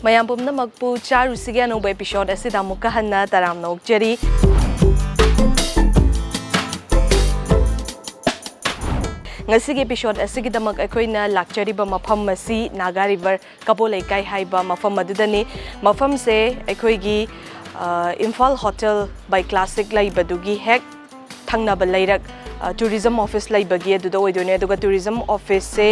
mayam pumna magpu Charushi ge anong episode asida mukha hanna taram nok jeri ngasigi episode asigi damak akoina lakchariba mafam masi Naga river Kabo Leikai haiba mafam adudani mafam se akoigi Imphal hotel by classic laibadugi hek thangnaba lairak tourism office laibagi aduda oidone aduga tourism office se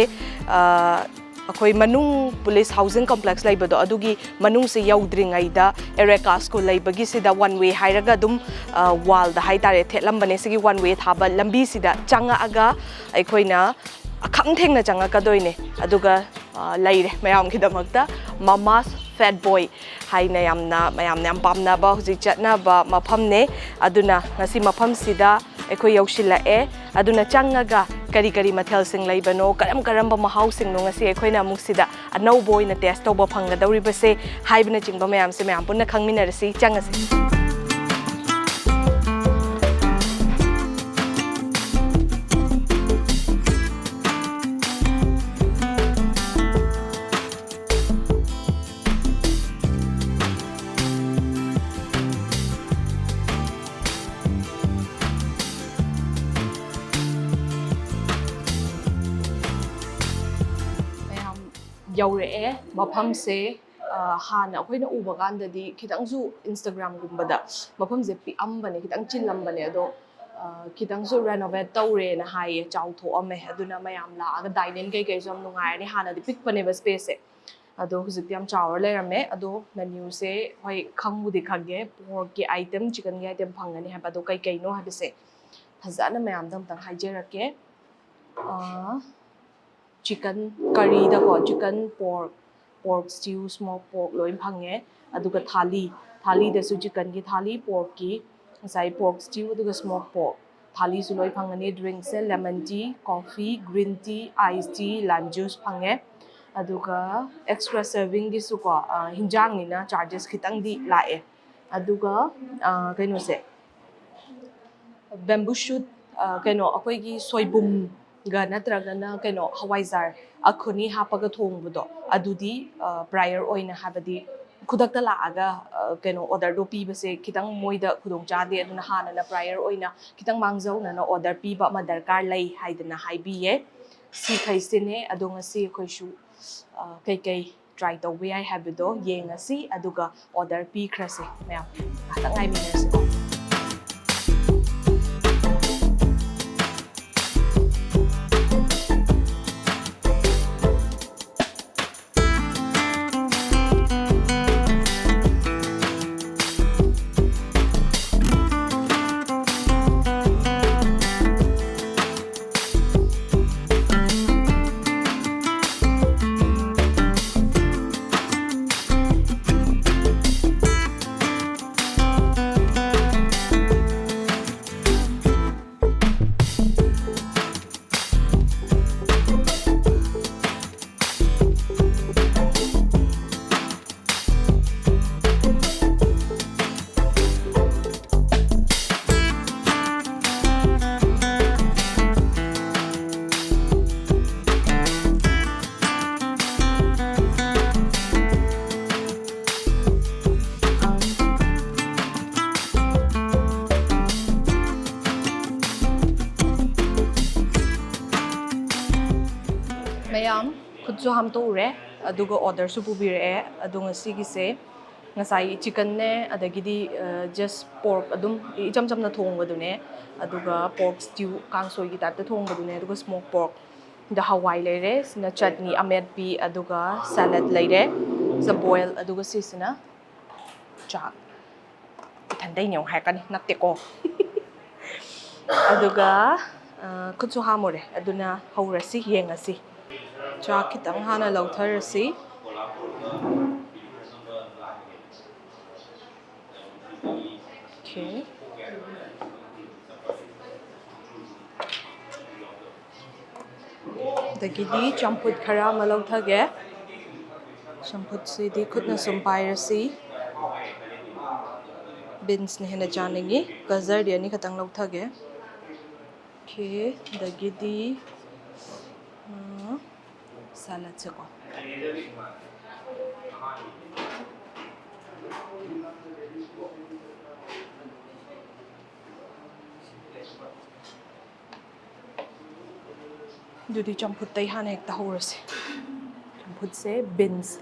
akoi manung police housing complex laibado adugi manung se yaudringaida erekas ko laibagi sida one way hairaga dum wall da haitare thelambane sigi one way thaba lambi sida changa aga aikoina akham thengna changa kadoine aduga laire mayam kidamakta mamas fat boy haina mayamna yam pamna ba huji chatna ba mafamne aduna ngasi mafam sida ekoi yaushila aduna changaga kari mathel sing laibano karam ba mahau sing no ngasi ekoina amuksida anau boy na test toba phanga dawri base haibna chingba mayam se mayam punna khangminarasi changasi yaure mafam se hana akoina uba gandadi khitangsu Instagram gumbada mafam je pi ambane khitang chillambane ado khitangsu renovate tawre na haye chawtho ame aduna mayam la aga dining kai som nungai ni hana di pikpane ba space se ado hujik yam chawra lerame ado menu se hoi khangmudi khage pork ki item chicken ki item phangani ha ado kai no ha se phajana mayam dam tang haijerake chicken curry da ko chicken pork stew smoked pork loin phange aduga thali da su chicken ki thali pork ki sai pork stew aduga smoked pork thali su loi phangani drink se lemon tea coffee green tea iced tea lime juice phange aduga extra serving gi su ko hinjang ni na charges khitang di lae aduga kaino se bamboo shoot kaino akoi gi soibum ga natragana kaino hawaijar akhuni hapaga thongbudo adudi prior oina habadi khudakta laaga kaino order do pi base khitang moida khudong chade aduna hana na prior oina khitang mangzau na order pi ba ma darkar lai haidana haibiye si khaisine adonga si khoishu kai try to we I have do yengasi aduga order pi khrase mayam atangai miners mayam khutsu ham to ure aduga order su pubire adunga sigi se ngasai chicken ne adagidi just pork adum icham chamna thongbadune aduga pork stew kangsoi gi tatte thongbadune aduga smoked pork the hawai leire sina chutney amet pi aduga salad leire sa boil aduga sisina chak thandai nyong hakani natte ko aduga khutsu hamore aduna haurasi yengasi chak kitang hana lautharasi okay dagidi champut khara malauthage champut si di khutna sumpairasi beans ni hena janingi gajar dia ni khatang lauthage okay dagidi salad se ko ꯑꯗꯨꯗꯤ ꯆꯝꯐꯨꯠꯇꯩ ꯍꯥꯟꯅ ꯍꯦꯛꯇ ꯍꯧꯔꯁꯤ ꯆꯝꯐꯨꯠꯁꯦ beans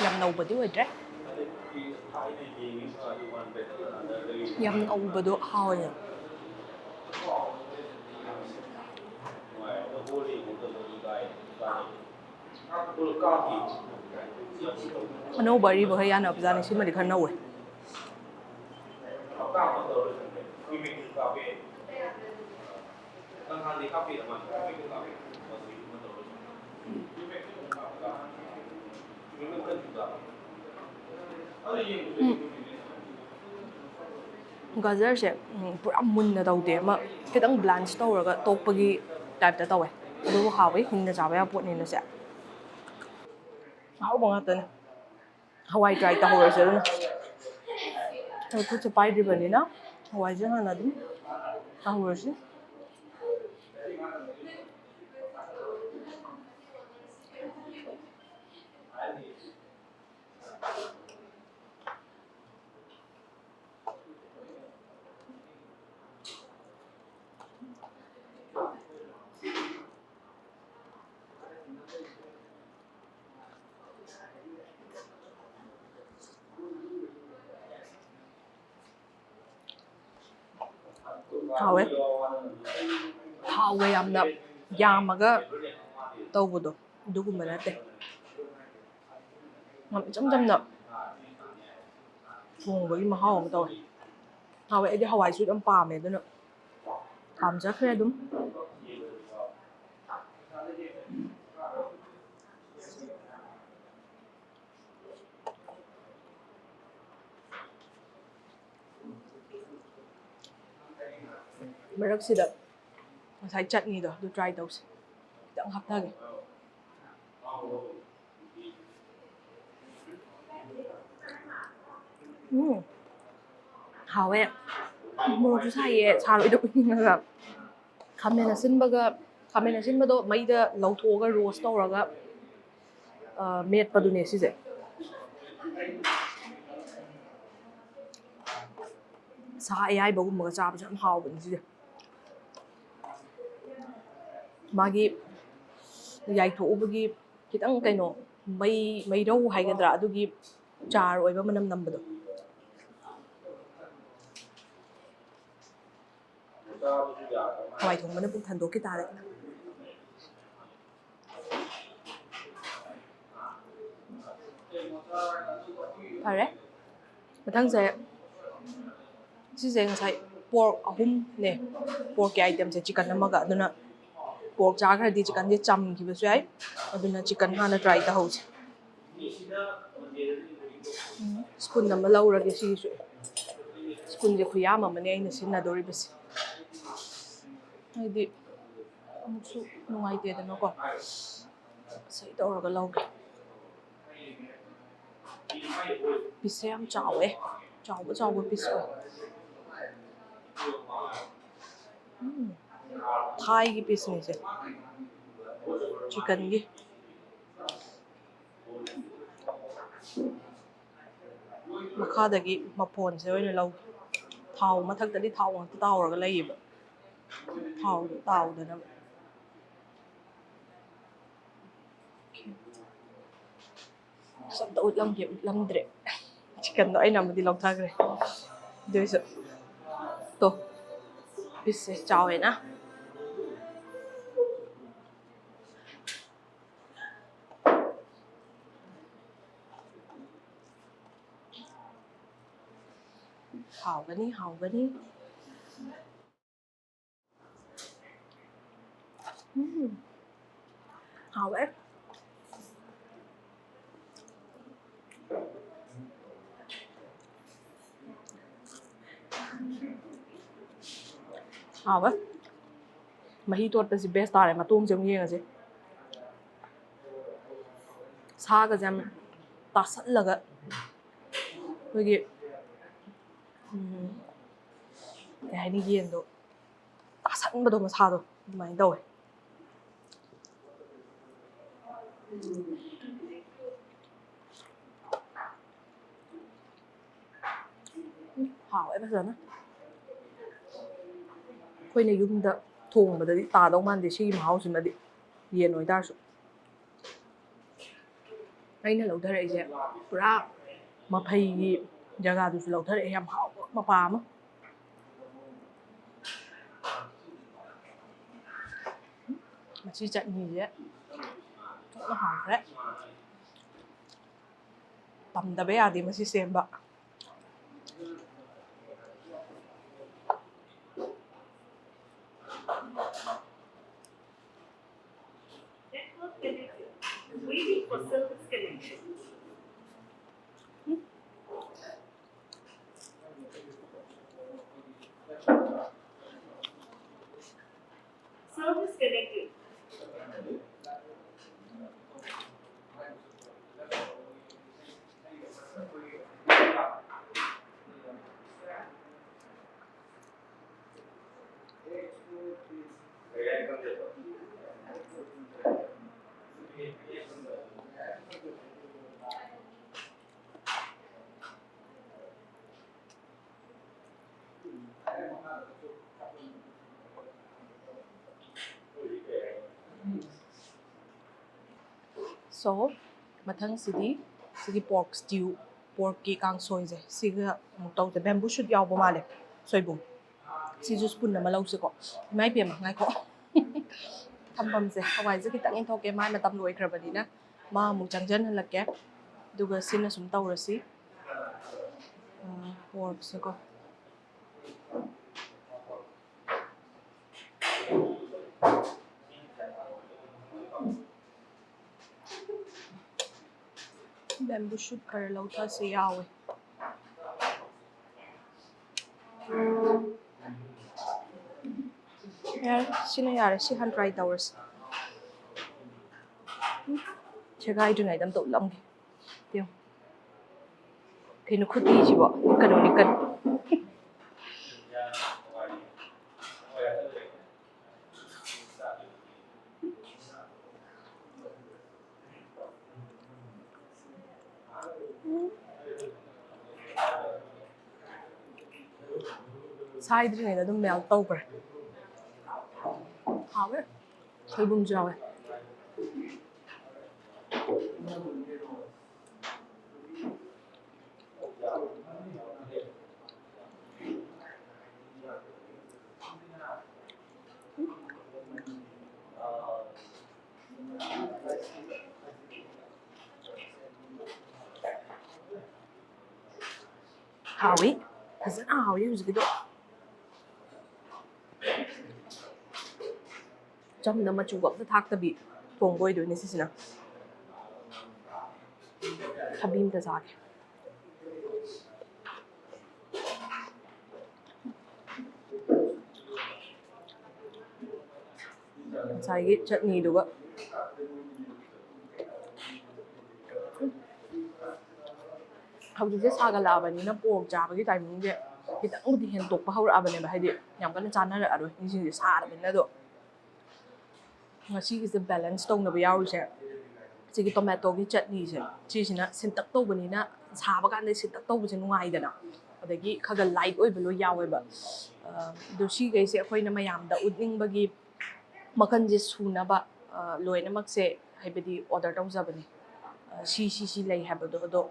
ꯌꯥꯝ ꯅꯧꯕꯗꯤ ꯑꯣꯏꯗ꯭ꯔꯦ ꯌꯥꯝ ꯅꯧꯕꯗꯣ ꯍꯥꯎꯋꯦ ꯑꯅꯧꯕ ꯑꯔꯤꯕ ꯈꯔ ꯌꯥꯅꯕꯖꯥꯠꯅꯤ ꯁꯤꯃꯗꯤ ꯈꯔ ꯅꯧꯋꯦ ꯒꯖꯔꯁꯦ ꯄꯨꯔꯥ ꯃꯨꯟꯅ ꯇꯧꯗꯦ ꯑꯃ ꯈꯤꯇꯪ ꯕ꯭ꯂꯥꯟꯁ ꯇꯧꯔꯒ ꯇꯣꯛꯄꯒꯤ ꯇꯥꯏꯞꯇ ꯇꯧꯋꯦ ꯑꯗꯨꯕꯨ ꯍꯥꯎꯋꯤ ꯍꯤꯡꯅ ꯆꯥꯕ ꯌꯥꯕ ꯄꯣꯠꯅꯤꯅ ꯁꯦ ꯑꯍꯥꯎꯕ ꯉꯥꯛꯇꯅꯦ ꯍꯋꯥꯏ ꯇ꯭ꯔꯥꯏ ꯇꯧꯍꯧꯔꯁꯦ ꯑꯗꯨꯅ ꯈꯨꯠꯁꯦ ꯄꯥꯏꯗ꯭ꯔꯤꯕꯅꯤꯅ ꯍꯋꯥꯏꯁꯦ ꯍꯥꯟꯅ ꯑꯗꯨꯝ ꯇꯧꯍꯧꯔꯁꯤ ꯍꯥꯎꯋꯦ ꯊꯥꯎꯒ ꯌꯥꯝꯅ ꯌꯥꯝꯃꯒ ꯇꯧꯕꯗꯣ ꯑꯗꯨꯒꯨꯝꯕ ꯅꯠꯇꯦ ꯌꯥꯝ ꯏꯆꯝ ꯆꯝꯅ ꯊꯣꯡꯕꯒꯤ ꯃꯍꯥꯎ ꯑꯃ ꯇꯧꯋꯦ ꯍꯥꯎꯋꯦ ꯑꯩꯗꯤ ꯍꯋꯥꯏꯁꯨ ꯌꯥꯝ ꯄꯥꯝꯃꯦ ꯑꯗꯨꯅ ꯄꯥꯝꯖꯈ꯭ꯔꯦ ꯑꯗꯨꯝ ꯃꯔꯛꯁꯤꯗ ꯉꯁꯥꯏ ꯆꯠꯅꯤꯗꯣ ꯑꯗꯨ ꯇ꯭ꯔꯥꯏ ꯇꯧꯁꯤ ꯈꯤꯇꯪ ꯍꯥꯞꯊꯒꯦ ꯍꯥꯎꯋꯦ ꯃꯣꯔꯣꯛꯁꯨ ꯁꯥꯏꯌꯦ ꯁꯥꯔꯣꯏꯗ ꯎꯏꯅꯤꯡꯉꯒ ꯈꯥꯃꯦꯟ ꯑꯁꯤꯟꯕꯗꯣ ꯃꯩꯗ ꯂꯧꯊꯣꯛꯑꯒ ꯔꯣꯁ ꯇꯧꯔꯒ ꯃꯦꯠꯄꯗꯨꯅꯦ ꯁꯤꯁꯦ ꯁꯥ ꯑꯌꯥꯏꯕꯒꯨꯝꯕꯒ ꯆꯥꯕꯁꯨ ꯌꯥꯝ ꯍꯥꯎꯕꯅꯤ ꯁꯤꯁꯦ ꯃꯥꯒꯤ ꯌꯥꯏꯊꯣꯛꯎꯕꯒꯤ ꯈꯤꯇꯪ ꯀꯩꯅꯣ ꯃꯩꯔꯧ ꯍꯥꯏꯒꯗ꯭ꯔꯥ ꯑꯗꯨꯒꯤ ꯆꯥꯔ ꯑꯣꯏꯕ ꯃꯅꯝ ꯅꯝꯕꯗꯣ ꯍꯋꯥꯏ ꯊꯣꯡꯕꯅ ꯄꯨꯛ ꯊꯟꯗꯣꯛꯈꯤ ꯇꯥꯔꯦ ꯐꯔꯦ ꯃꯊꯪꯁꯦ ꯁꯤꯁꯦ ꯉꯁꯥꯏ ꯄꯣꯔꯛ 3ꯅꯦ ꯄꯣꯔꯛꯀꯤ ꯑꯥꯏꯇꯦꯝꯁꯦ ꯆꯤꯀꯟ ꯑꯃꯒ ꯑꯗꯨꯅ ꯄꯣꯔꯛ ꯆꯥꯈ꯭ꯔꯗꯤ ꯆꯤꯀꯟꯁꯦ ꯆꯝꯈꯤꯕꯁꯨ ꯌꯥꯏ ꯑꯗꯨꯅ ꯆꯤꯀꯟ ꯍꯥꯟꯅ ꯇ꯭ꯔꯥꯏ ꯇꯧꯍꯧꯁꯦ ꯁ꯭ꯄꯨꯟ ꯑꯃ ꯂꯧꯔꯒꯦ ꯁꯤꯒꯤꯁꯨ ꯁ꯭ꯄꯨꯟꯁꯦ ꯈꯨꯌꯥꯝ ꯑꯃꯅꯦ ꯑꯩꯅ ꯁꯤꯖꯤꯟꯅꯗꯣꯔꯤꯕꯁꯦ ꯍꯥꯏꯗꯤ ꯑꯃꯨꯛꯁꯨ ꯅꯨꯡꯉꯥꯏꯇꯦꯗꯅꯀꯣ ꯁꯤ ꯇꯧꯔꯒ ꯂꯧꯒꯦ ꯄꯤꯁꯁꯦ ꯌꯥꯝ ꯆꯥꯎꯋꯦ ꯆꯥꯎꯕ ꯄꯤꯁ ꯑꯣꯏ ꯊꯥꯏꯒꯤ ꯄꯤꯁꯅꯤꯁꯦ ꯆꯤꯀꯟꯒꯤ ꯃꯈꯥꯗꯒꯤ ꯃꯐꯣꯟꯁꯦ ꯑꯣꯏꯅ ꯂꯧꯒꯦ ꯊꯥꯎ ꯃꯊꯛꯇꯗꯤ ꯊꯥꯎ ꯉꯥꯛꯇ ꯇꯥꯎꯔꯒ ꯂꯩꯌꯦꯕ ꯊꯥꯎꯗꯣ ꯇꯥꯎꯗꯅꯕ ꯑꯝꯇ ꯎꯠꯂꯝꯗ꯭ꯔꯦ ꯆꯤꯀꯟꯗꯣ ꯑꯩꯅ ꯑꯃꯗꯤ ꯂꯧꯊꯈ꯭ꯔꯦ ꯑꯗꯨꯏꯁꯨ ꯇꯣ ꯄꯤꯁꯁꯦ ꯆꯥꯎꯋꯦꯅ ꯍꯥꯎꯒꯅꯤ ꯍꯥꯎꯋꯦ ꯍꯥꯎꯋꯦ ꯃꯍꯤ ꯇꯣꯠꯄꯁꯤ ꯕꯦꯁ ꯇꯥꯔꯦ ꯃꯇꯣꯡꯁꯦ ꯑꯃꯨꯛ ꯌꯦꯡꯉꯁꯦ ꯁꯥꯒꯁꯦ ꯌꯥꯝ ꯇꯥꯁꯜꯂꯒ ꯑꯩꯈꯣꯏꯒꯤ ꯀꯩ ꯍꯥꯏꯅꯤ ꯌꯦꯟꯗꯣ ꯇꯥꯁꯟꯕꯗꯣ ꯃꯁꯥꯗꯣ ꯑꯗꯨꯃꯥꯏꯅ ꯇꯧꯋꯦ ꯍꯥꯎꯋꯦ ꯐꯖꯅ ꯑꯩꯈꯣꯏꯅ ꯌꯨꯝꯗ ꯊꯣꯡꯕꯗꯗꯤ ꯇꯥꯗꯧ ꯃꯥꯟꯗꯦ ꯁꯤꯒꯤ ꯃꯍꯥꯎꯁꯤꯃꯗꯤ ꯌꯦꯟ ꯑꯣꯏꯇꯥꯔꯁꯨ ꯑꯩꯅ ꯂꯧꯊꯔꯛꯏꯁꯦ ꯄꯨꯔꯥ ꯃꯐꯩꯒꯤ ꯖꯒꯥꯗꯨꯁꯨ ꯂꯧꯊꯔꯛꯑꯦ ꯌꯥꯝ ꯍꯥꯎꯕ ꯃꯄꯥ ꯑꯃ ꯃꯁꯤ ꯆꯠꯅꯤꯁꯦ ꯊꯣꯛꯅ ꯍꯥꯎꯈ꯭ꯔꯦ ꯇꯝꯗꯕ ꯌꯥꯗꯦ ꯃꯁꯤ ꯁꯦꯝꯕ Waiting for service connection. Service connected. So, ꯃꯊꯪꯁꯤꯗꯤ ꯁꯤꯒꯤ pork stew, porkꯀꯤ ꯀꯥꯡꯁꯣꯏꯁꯦ ꯁꯤꯒ ꯑꯃꯨꯛ ꯇꯧꯁꯦ ꯕꯦꯝꯕꯨ ꯁꯨꯠ ꯌꯥꯎꯕ ꯃꯥꯜꯂꯦ ꯁꯣꯏꯕꯨꯝ ꯁꯤꯁꯨ ꯁ꯭ꯄꯨꯟ ꯑꯃ ꯂꯧꯁꯤꯀꯣ ꯏꯃꯥꯏ ꯄꯦꯝꯃ ꯉꯥꯏꯈꯣ ꯊꯝꯐꯝꯁꯦ ꯍꯋꯥꯏꯁꯦ ꯈꯤꯇꯪ ꯏꯟꯊꯣꯛꯀꯦ ꯃꯥꯏ ꯃꯇꯝ ꯂꯣꯏꯈ꯭ꯔꯕꯅꯤꯅ ꯃꯥ ꯑꯃꯨꯛ ꯆꯪꯁꯤꯟꯍꯜꯂꯛꯀꯦ ꯑꯗꯨꯒ ꯁꯤꯅ ꯁꯨꯝ ꯇꯧꯔꯁꯤ porkꯁꯦꯀꯣ ꯕꯦꯝꯕꯨ ꯁꯨꯠ ꯈꯔ ꯂꯧꯊꯁꯦ ꯌꯥꯎꯋꯦ ꯌꯥꯔꯦ ꯁꯤꯅ ꯌꯥꯔꯦ ꯁꯤ ꯍꯥꯟꯅ ꯇ꯭ꯔꯥꯏ ꯇꯧꯔꯁꯤ ꯁꯦꯒꯥꯏꯗ꯭ꯔꯤꯉꯩꯗ ꯑꯝꯇ ꯎꯠꯂꯝꯒꯦ ꯌꯦꯡꯉꯨ ꯀꯩꯅꯣ ꯈꯨꯠꯇꯤꯁꯤꯕꯣ ꯅꯤꯛꯀꯅꯨ ꯅꯤꯛꯀꯅꯨ ꯁꯥꯏꯗ꯭ꯔꯤꯉꯩꯗ ꯑꯗꯨꯝ ꯃꯦꯜꯠ ꯇꯧꯈ꯭ꯔꯦ ꯍꯥꯎꯋꯦ ꯁꯣꯏꯕꯨꯝꯁꯨ ꯌꯥꯎꯋꯦ ꯍꯥꯎꯋꯤ ꯐꯖꯅ ꯍꯥꯎꯋꯤ ꯍꯧꯖꯤꯛꯀꯤꯗꯣ ꯆꯝꯅ ꯃꯆꯨꯒ ꯑꯝꯇ ꯊꯥꯛꯇꯕꯤ ꯊꯣꯡꯕ ꯑꯣꯏꯗꯣꯏꯅꯦ ꯁꯤꯁꯤꯅ ꯊꯕꯤ ꯑꯝꯇ ꯆꯥꯒꯦ ꯉꯁꯥꯏꯒꯤ ꯆꯠꯅꯤꯗꯨꯒ ꯍꯧꯖꯤꯛꯁꯦ ꯁꯥꯒꯠꯂꯛꯑꯕꯅꯤꯅ ꯄꯣꯔꯛ ꯆꯥꯕꯒꯤ ꯇꯥꯏꯃꯤꯡꯁꯦ ꯈꯤꯇꯪꯕꯨꯗꯤ ꯍꯦꯟꯇꯣꯛꯄ ꯍꯧꯔꯛꯑꯕꯅꯦꯕ ꯍꯥꯏꯗꯤ ꯌꯥꯝ ꯀꯟꯅ ꯆꯥꯅꯔꯛꯑꯔꯣꯏ ꯃꯤꯁꯤꯡꯁꯦ ꯁꯥꯔꯕꯅꯤꯅ ꯑꯗꯣ ꯉꯁꯤꯒꯤꯁꯦ ꯕꯦꯂꯦꯟꯁ ꯇꯧꯅꯕ ꯌꯥꯎꯔꯤꯁꯦ ꯁꯤꯒꯤ ꯇꯣꯃꯦꯇꯣꯒꯤ ꯆꯠꯅꯤꯁꯦ ꯁꯤꯁꯤꯅ ꯁꯤꯟꯇꯛ ꯇꯧꯕꯅꯤꯅ ꯁꯥꯕ ꯀꯥꯟꯗ ꯁꯤꯟꯇꯛ ꯇꯧꯕꯁꯦ ꯅꯨꯡꯉꯥꯏꯗꯅ ꯑꯗꯒꯤ ꯈꯔ ꯂꯥꯏꯠ ꯑꯣꯏꯕ ꯂꯣꯏ ꯌꯥꯎꯋꯦꯕ ꯑꯗꯣ ꯁꯤꯈꯩꯁꯦ ꯑꯩꯈꯣꯏꯅ ꯃꯌꯥꯝꯗ ꯎꯠꯅꯤꯡꯕꯒꯤ ꯃꯈꯟꯁꯦ ꯁꯨꯅꯕ ꯂꯣꯏꯅꯃꯛꯁꯦ ꯍꯥꯏꯕꯗꯤ ꯑꯣꯔꯗꯔ ꯇꯧꯖꯕꯅꯦ ꯁꯤ ꯂꯩ ꯍꯥꯏꯕꯗꯣ ꯑꯗꯣ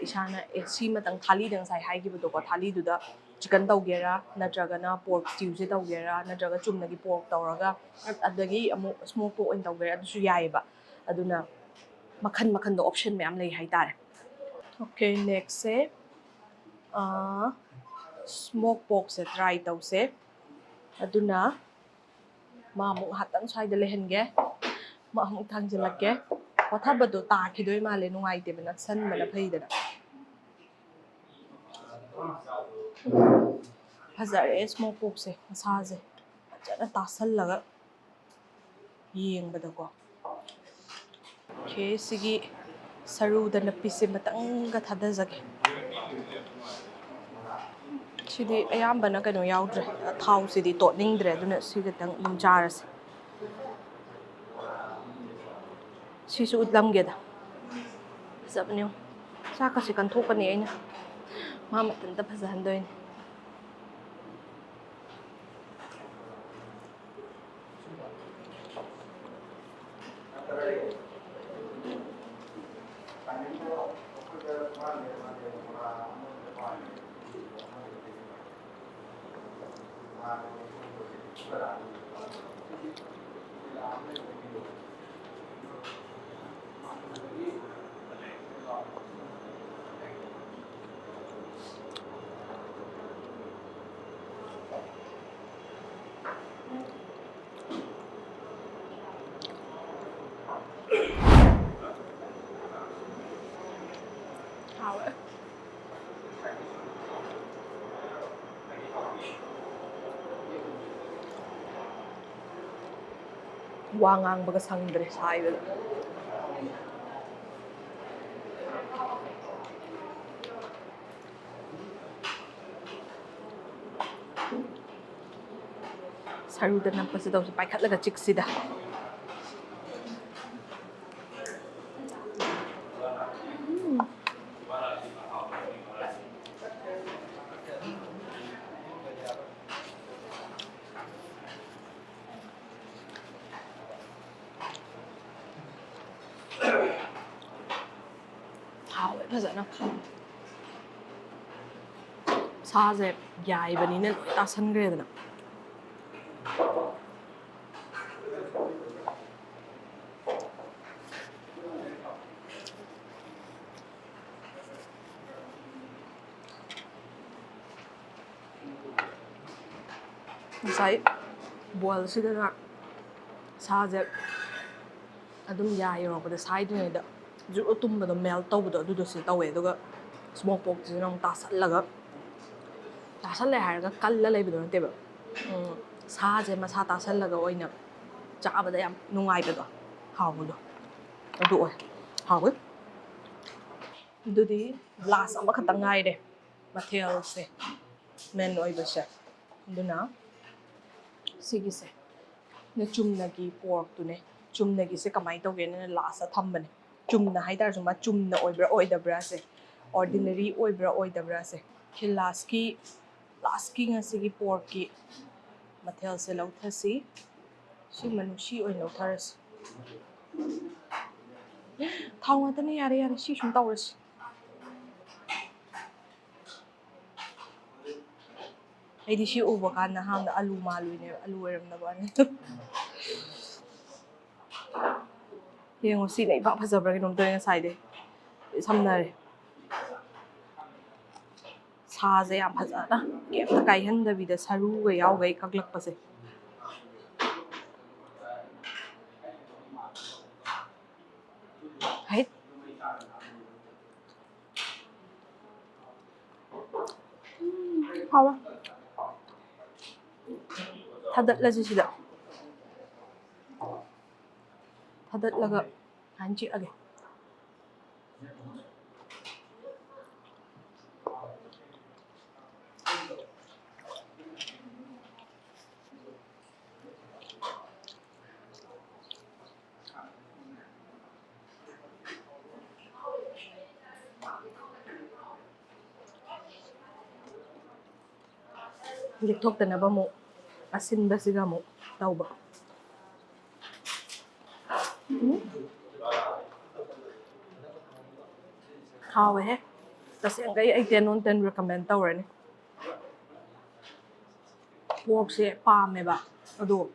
ꯏꯁꯥꯅ ꯁꯤꯃꯇꯪ ꯊꯥꯂꯤꯗ ꯉꯁꯥꯏ ꯍꯥꯏꯈꯤꯕꯗꯣꯀꯣ ꯊꯥꯂꯤꯗꯨꯗ ꯆꯤꯀꯟ ꯇꯧꯒꯦꯔꯥ ꯅꯠꯇ꯭ꯔꯒꯅ ꯄꯣꯔꯛ ꯁ꯭ꯇ꯭ꯌꯨꯁꯦ ꯇꯧꯒꯦꯔꯥ ꯅꯠꯇ꯭ꯔꯒ ꯆꯨꯝꯅꯒꯤ ꯄꯣꯔꯛ ꯇꯧꯔꯒ ꯑꯗꯒꯤ ꯑꯃꯨꯛ ꯁ꯭ꯃꯣꯛ ꯄꯣꯔꯛ ꯑꯣꯏꯅ ꯇꯧꯒꯦꯔꯥ ꯑꯗꯨꯁꯨ ꯌꯥꯏꯑꯕ ꯑꯗꯨꯅ ꯃꯈꯟꯗ ꯑꯣꯞꯁꯟ ꯃꯌꯥꯝ ꯂꯩ ꯍꯥꯏꯇꯥꯔꯦ ꯑꯣꯀꯦ ꯅꯦꯛꯁꯁꯦ ꯁ꯭ꯃꯣꯛ ꯄꯣꯔꯛꯁꯦ ꯇ꯭ꯔꯥꯏ ꯇꯧꯁꯦ ꯑꯗꯨꯅ ꯃꯥ ꯑꯃꯨꯛ ꯉꯥꯏꯍꯥꯛꯇꯪ ꯁ꯭ꯋꯥꯏꯗ ꯂꯩꯍꯟꯒꯦ ꯃꯥ ꯑꯃꯨꯛ ꯊꯥꯡꯖꯤꯜꯂꯛꯀꯦ ꯄꯣꯊꯕꯗꯣ ꯇꯥꯈꯤꯗꯣꯏ ꯃꯥꯜꯂꯦ ꯅꯨꯡꯉꯥꯏꯇꯦꯕ ꯅꯛꯁꯟꯕꯅ ꯐꯩꯗꯅ ꯐꯖꯔꯦ ꯁ꯭ꯃꯣꯛ ꯄꯣꯔꯛꯁꯦ ꯃꯁꯥꯁꯦ ꯐꯖꯅ ꯇꯥꯁꯜꯂꯒ ꯌꯦꯡꯕꯗꯀꯣ ꯑꯣꯀꯦ ꯁꯤꯒꯤ ꯁꯔꯨꯗꯅ ꯄꯤꯁꯁꯦ ꯃꯇꯪꯒ ꯊꯥꯗꯖꯒꯦ ꯁꯤꯗꯤ ꯑꯌꯥꯝꯕꯅ ꯀꯩꯅꯣ ꯌꯥꯎꯗ꯭ꯔꯦ ꯊꯥꯎꯁꯤꯗꯤ ꯇꯣꯠꯅꯤꯡꯗ꯭ꯔꯦ ꯑꯗꯨꯅ ꯁꯤ ꯈꯤꯇꯪ ꯑꯗꯨꯝ ꯆꯥꯔꯁꯦ Sisu utlamgeda. Fazabane. Chakasi kanthokani aina. Ma matanta fazahandoin. Wangang baga sangdre saibel. Saruda nampas daw sa paikat laga chiksida. Hawe fazana. Saze yaibani na loi tasangredana. Masai boil sida na saje adum yairo pada side ne da ju utum ba do melt tawdo adu do si tawe aduga smoke pork ji nong tasallaga tasalle haraga kalla leibido nte ba saje masa tasallaga oina chaabada yam nungai ba do hawdo adu oi hawe dudi glass amba khatang ngai de mathel se men oi ba sha duna sigise ne chumnagi pork tu ne chumnagi se kamai tawge ne last thambane chumna haidar juma chumna oibra oidabra se ordinary oibra oidabra se khilaski laski ngasi gi pork ki mathel se lauthasi si manushi oi lautharas thawna tane yare yare si sum tawras aidi si uba kan na hamna alu malu ne alu eram na ban yengo si nei ba phajabra ginom to nga side samnare saje yam phajana kemta kai handa bida saru ga yaw gai kaklak pase hai hawa thadat la ji sida thadat laga hanchi age likthoktanaba mo asinbasiga mo tawba hawe he tasengay ay 10 on 10 recommend tawrani pork se pame ba ado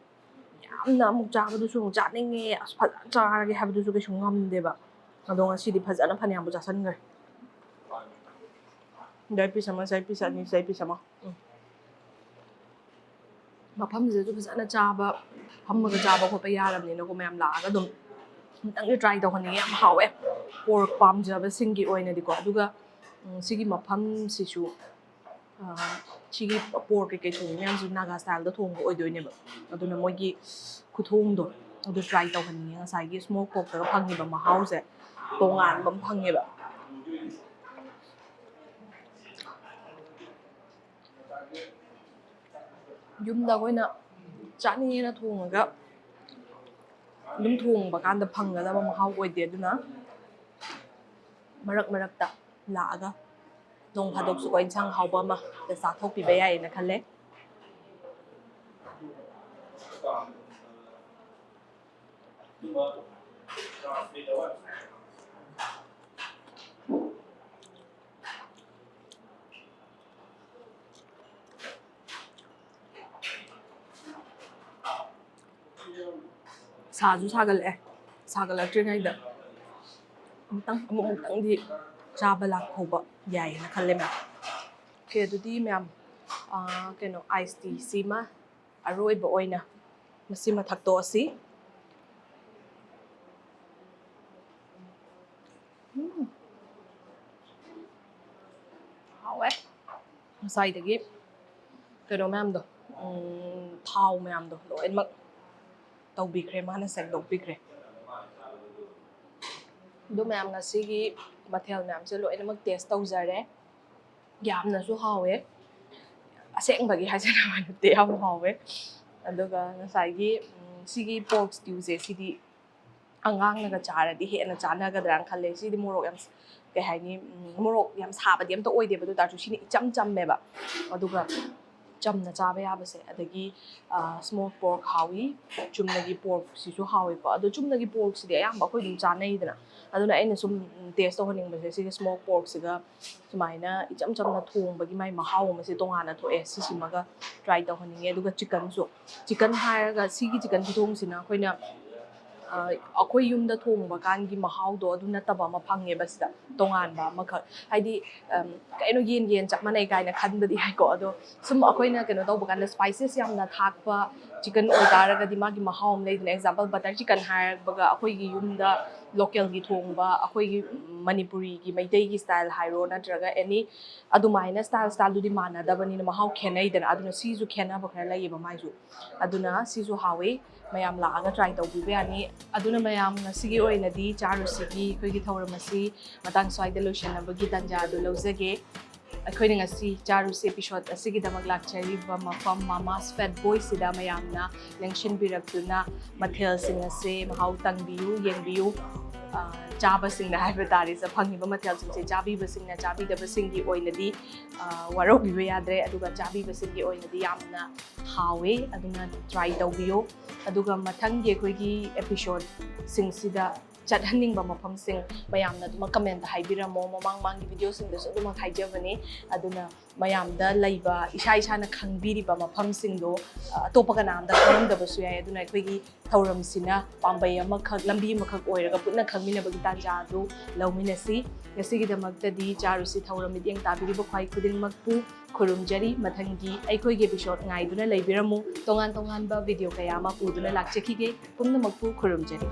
yamna amuk jabadu su janinge as phajana charage habdu su ke ngamde ba ado ngasi di phajana phanyam bu jasan ngai dai pi sama sai pi sani sai pi sama mafam je ju phajana chaba phammaga chaba ko pa yaramni na ko mayam laaga dum tang try tawhani yam hawe pork pamjaba singi oina diko aduga sigi mafam sisu sigi pork ke thong myam ju naga style da thong oi doine ba aduna mogi kuthong do adu try tawhani ngasai gi smoke pork da phangi ba mahau se tongan bam phangi ba yumda goina chani na thonga ꯑꯗꯨꯝ ꯊꯣꯡꯕ ꯀꯥꯟꯗ ꯐꯪꯒꯗꯕ ꯃꯍꯥꯎ ꯑꯣꯏꯗꯦ ꯑꯗꯨꯅ ꯃꯔꯛꯇ ꯂꯥꯛꯑꯒ ꯅꯣꯡ ꯐꯥꯗꯣꯛꯁꯨꯀꯣ ꯏꯟꯁꯥꯡ ꯍꯥꯎꯕ ꯑꯃ ꯆꯥꯊꯣꯛꯄꯤꯕ ꯌꯥꯏꯌꯦꯅ ꯈꯜꯂꯦ ꯁꯥꯁꯨ ꯁꯥꯒꯠꯂꯛꯑꯦ ꯁꯥꯒꯠꯂꯛꯇ꯭ꯔꯤꯉꯩꯗ ꯑꯃꯨꯛꯇꯪꯗꯤ ꯆꯥꯕ ꯂꯥꯛꯍꯧꯕ ꯌꯥꯏꯌꯦꯅ ꯈꯜꯂꯦ ꯃꯌꯥꯝ ꯑꯣꯀꯦ ꯑꯗꯨꯗꯤ ꯃꯌꯥꯝ ꯀꯩꯅꯣ ꯑꯥꯏꯁ ꯇꯤ ꯁꯤꯃ ꯑꯔꯣꯏꯕ ꯑꯣꯏꯅ ꯃꯁꯤꯃ ꯊꯛꯇꯣꯛꯑꯁꯤ ꯍꯥꯎꯋꯦ ꯉꯁꯥꯏꯗꯒꯤ ꯀꯩꯅꯣ ꯃꯌꯥꯝꯗꯣ ꯊꯥꯎ ꯃꯌꯥꯝꯗꯣ ꯂꯣꯏꯅꯃꯛ ꯇꯧꯕꯤꯈ꯭ꯔꯦ ꯃꯥꯅ ꯁꯦꯡꯗꯣꯛꯄꯤꯈ꯭ꯔꯦ ꯑꯗꯨ ꯃꯌꯥꯝ ꯉꯁꯤꯒꯤ ꯃꯊꯦꯜ ꯃꯌꯥꯝꯁꯦ ꯂꯣꯏꯅꯃꯛ ꯇꯦꯁ ꯇꯧꯖꯔꯦ ꯌꯥꯝꯅꯁꯨ ꯍꯥꯎꯋꯦ ꯑꯁꯦꯡꯕꯒꯤ ꯍꯥꯏꯖꯅꯕ ꯅꯠꯇꯦ ꯌꯥꯝ ꯍꯥꯎꯋꯦ ꯑꯗꯨꯒ ꯉꯁꯥꯏꯒꯤ ꯁꯤꯒꯤ ꯄꯣꯔꯛ ꯁ꯭ꯇ꯭ꯌꯨꯁꯦ ꯁꯤꯗꯤ ꯑꯉꯥꯡꯅꯒ ꯆꯥꯔꯗꯤ ꯍꯦꯟꯅ ꯆꯥꯟꯅꯒꯗ꯭ꯔꯥꯅ ꯈꯜꯂꯦ ꯁꯤꯗꯤ ꯃꯣꯔꯣꯛ ꯌꯥꯝ ꯀꯩ ꯍꯥꯏꯅꯤ ꯃꯣꯔꯣꯛ ꯌꯥꯝ ꯁꯥꯕꯗꯤ ꯑꯝꯇ ꯑꯣꯏꯗꯦꯕ ꯑꯗꯨ ꯇꯥꯔꯁꯨ ꯁꯤꯅ ꯏꯆꯝ ꯆꯝꯃꯦꯕ ꯑꯗꯨꯒ ꯆꯝꯅ ꯆꯥꯕ ꯌꯥꯕꯁꯦ ꯑꯗꯒꯤ ꯁ꯭ꯃꯣꯛ ꯄꯣꯔꯛ ꯍꯥꯎꯏ ꯆꯨꯝꯅꯒꯤ ꯄꯣꯔꯛꯁꯤꯁꯨ ꯍꯥꯎꯏꯀꯣ ꯑꯗꯣ ꯆꯨꯝꯅꯒꯤ ꯄꯣꯔꯛꯁꯤꯗꯤ ꯑꯌꯥꯝꯕ ꯑꯩꯈꯣꯏ ꯑꯗꯨꯝ ꯆꯥꯅꯩꯗꯅ ꯑꯗꯨꯅ ꯑꯩꯅ ꯁꯨꯝ ꯇꯦꯁ ꯇꯧꯍꯟꯅꯤꯡꯕꯁꯦ ꯁꯤꯒꯤ ꯁ꯭ꯃꯣꯛ ꯄꯣꯔꯛꯁꯤꯒ ꯁꯨꯃꯥꯏꯅ ꯏꯆꯝ ꯆꯝꯅ ꯊꯣꯡꯕꯒꯤ ꯃꯥꯏ ꯃꯍꯥꯎ ꯑꯃꯁꯦ ꯇꯣꯉꯥꯟꯅ ꯊꯣꯛꯑꯦ ꯁꯤꯁꯤꯃꯒ ꯇ꯭ꯔꯥꯏ ꯇꯧꯍꯟꯅꯤꯡꯉꯦ ꯑꯗꯨꯒ ꯆꯤꯛꯀꯟꯁꯨ ꯆꯤꯛꯀꯟ ꯍꯥꯏꯔꯒ ꯁꯤꯒꯤ ꯆꯤꯛꯀꯟ ꯈꯨꯊꯣꯡꯁꯤꯅ ꯑꯩꯈꯣꯏꯅ ꯑꯩꯈꯣꯏ ꯌꯨꯝꯗ ꯊꯣꯡꯕ ꯀꯥꯟꯒꯤ ꯃꯍꯥꯎꯗꯣ ꯑꯗꯨ ꯅꯠꯇꯕ ꯑꯃ ꯐꯪꯉꯦꯕ ꯁꯤꯗ ꯇꯣꯉꯥꯟꯕ ꯑꯃꯈꯛ ꯍꯥꯏꯗꯤ ꯀꯩꯅꯣ ꯌꯦꯟ ꯆꯞ ꯃꯥꯟꯅꯩ ꯀꯥꯏꯅ ꯈꯟꯕꯗꯤ ꯌꯥꯏꯀꯣ ꯑꯗꯣ ꯁꯨꯝ ꯑꯩꯈꯣꯏꯅ ꯀꯩꯅꯣ ꯇꯧꯕ ꯀꯥꯟꯗ ꯁ꯭ꯄꯥꯏꯁꯦꯁ ꯌꯥꯝꯅ ꯊꯥꯛꯄ ꯆꯤꯛꯀꯟ ꯑꯣꯏꯇꯥꯔꯒꯗꯤ ꯃꯥꯒꯤ ꯃꯍꯥꯎ ꯑꯃ ꯂꯩꯗꯅ ꯑꯦꯛꯖꯥꯝꯄꯜ ꯕꯇꯔ ꯆꯤꯛꯀꯟ ꯍꯥꯏꯔꯒ ꯑꯩꯈꯣꯏꯒꯤ ꯌꯨꯝꯗ ꯂꯣꯀꯦꯜꯒꯤ ꯊꯣꯡꯕ ꯑꯩꯈꯣꯏꯒꯤ ꯃꯅꯤꯄꯨꯔꯤꯒꯤ ꯃꯩꯇꯩꯒꯤ ꯁ꯭ꯇꯥꯏꯜ ꯍꯥꯏꯔꯣ ꯅꯠꯇ꯭ꯔꯒ ꯑꯦꯅꯤ ꯑꯗꯨꯃꯥꯏꯅ ꯁ꯭ꯇꯥꯏꯜꯗꯨꯗꯤ ꯃꯥꯟꯅꯗꯕꯅꯤꯅ ꯃꯍꯥꯎ ꯈꯦꯠꯅꯩꯗꯅ ꯑꯗꯨꯅ ꯁꯤꯁꯨ ꯈꯦꯠꯅꯕ ꯈꯔ ꯂꯩꯌꯦꯕ ꯃꯥꯏꯁꯨ ꯑꯗꯨꯅ ꯁꯤꯁꯨ ꯍꯥꯎꯋꯤ ꯃꯌꯥꯝ ꯂꯥꯛꯑꯒ ꯇ꯭ꯔꯥꯏ ꯇꯧꯕꯤꯕ ꯌꯥꯅꯤ ꯑꯗꯨꯅ ꯃꯌꯥꯝ ꯉꯁꯤꯒꯤ ꯑꯣꯏꯅꯗꯤ ꯆꯥꯔꯨꯁꯤꯒꯤ ꯑꯩꯈꯣꯏꯒꯤ ꯊꯧꯔꯝ ꯑꯁꯤ ꯃꯇꯥꯡ ꯁ꯭ꯋꯥꯏꯗ ꯂꯣꯏꯁꯤꯟꯅꯕꯒꯤ ꯇꯥꯟꯖꯥ ꯑꯗꯨ ꯂꯧꯖꯒꯦ ꯑꯩꯈꯣꯏꯅ ꯉꯁꯤ ꯆꯥꯔꯨꯁꯤ ꯑꯦꯄꯤꯁꯣꯠ ꯑꯁꯤꯒꯤꯗꯃꯛ ꯂꯥꯛꯆꯔꯤꯕ ꯃꯐꯝ ꯃꯃꯥꯁ ꯐꯦꯠ ꯕꯣꯏꯁꯤꯗ ꯃꯌꯥꯝꯅ ꯂꯦꯡꯁꯤꯟꯕꯤꯔꯛꯇꯨꯅ ꯃꯊꯦꯜꯁꯤꯡ ꯑꯁꯦ ꯃꯍꯥꯎ ꯇꯪꯕꯤꯌꯨ ꯌꯦꯡꯕꯤꯌꯨ ꯆꯥꯕꯁꯤꯡꯅ ꯍꯥꯏꯕ ꯇꯥꯔꯦ ꯐꯪꯉꯤꯕ ꯃꯊꯦꯜꯁꯤꯡꯁꯦ ꯆꯥꯕꯤꯕꯁꯤꯡꯅ ꯆꯥꯕꯤꯗꯕꯁꯤꯡꯒꯤ ꯑꯣꯏꯅꯗꯤ ꯋꯥꯔꯧꯕꯤꯕ ꯌꯥꯗ꯭ꯔꯦ ꯑꯗꯨꯒ ꯆꯥꯕꯤꯕꯁꯤꯡꯒꯤ ꯑꯣꯏꯅꯗꯤ ꯌꯥꯝꯅ ꯍꯥꯎꯋꯦ ꯑꯗꯨꯅ ꯇ꯭ꯔꯥꯏ ꯇꯧꯕꯤꯌꯨ ꯑꯗꯨꯒ ꯃꯊꯪꯒꯤ ꯑꯩꯈꯣꯏꯒꯤ ꯑꯦꯄꯤꯁꯣꯠꯁꯤꯡꯁꯤꯗ ꯆꯠꯍꯟꯅꯤꯡꯕ ꯃꯐꯝꯁꯤꯡ ꯃꯌꯥꯝꯅ ꯑꯗꯨꯃꯛ ꯀꯃꯦꯟꯇ ꯍꯥꯏꯕꯤꯔꯝꯃꯣ ꯃꯃꯥꯡꯒꯤ ꯚꯤꯗꯤꯑꯣꯁꯤꯡꯗꯁꯨ ꯑꯗꯨꯃꯛ ꯍꯥꯏꯖꯕꯅꯤ ꯑꯗꯨꯅ ꯃꯌꯥꯝꯗ ꯂꯩꯕ ꯏꯁꯥꯅ ꯈꯪꯕꯤꯔꯤꯕ ꯃꯐꯝꯁꯤꯡꯗꯣ ꯑꯇꯣꯞꯄ ꯀꯅꯥꯝꯇ ꯈꯪꯔꯝꯗꯕꯁꯨ ꯌꯥꯏ ꯑꯗꯨꯅ ꯑꯩꯈꯣꯏꯒꯤ ꯊꯧꯔꯝꯁꯤꯅ ꯄꯥꯝꯕꯩ ꯑꯃꯈꯛ ꯂꯝꯕꯤ ꯑꯃꯈꯛ ꯑꯣꯏꯔꯒ ꯄꯨꯟꯅ ꯈꯪꯃꯤꯟꯅꯕꯒꯤ ꯇꯥꯟꯖꯥ ꯑꯗꯨ ꯂꯧꯃꯤꯟꯅꯁꯤ ꯉꯁꯤꯒꯤꯗꯃꯛꯇꯗꯤ ꯆꯥꯔꯨꯁꯤ ꯊꯧꯔꯝ ꯃꯤꯠꯌꯦꯡ ꯇꯥꯕꯤꯔꯤꯕ ꯈ꯭ꯋꯥꯏ ꯈꯨꯗꯤꯡꯃꯛꯄꯨ ꯈꯨꯔꯨꯝꯖꯔꯤ ꯃꯊꯪꯒꯤ ꯑꯩꯈꯣꯏꯒꯤ ꯑꯦꯄꯤꯁꯣꯠ ꯉꯥꯏꯗꯨꯅ ꯂꯩꯕꯤꯔꯝꯃꯨ ꯇꯣꯉꯥꯟ ꯇꯣꯉꯥꯟꯕ ꯚꯤꯗꯤꯑꯣ ꯀꯌꯥ ꯑꯃ ꯄꯨꯗꯨꯅ ꯂꯥꯛꯆꯈꯤꯒꯦ ꯄꯨꯝꯅꯃꯛꯄꯨ ꯈꯨꯔꯨꯝꯖꯔꯤ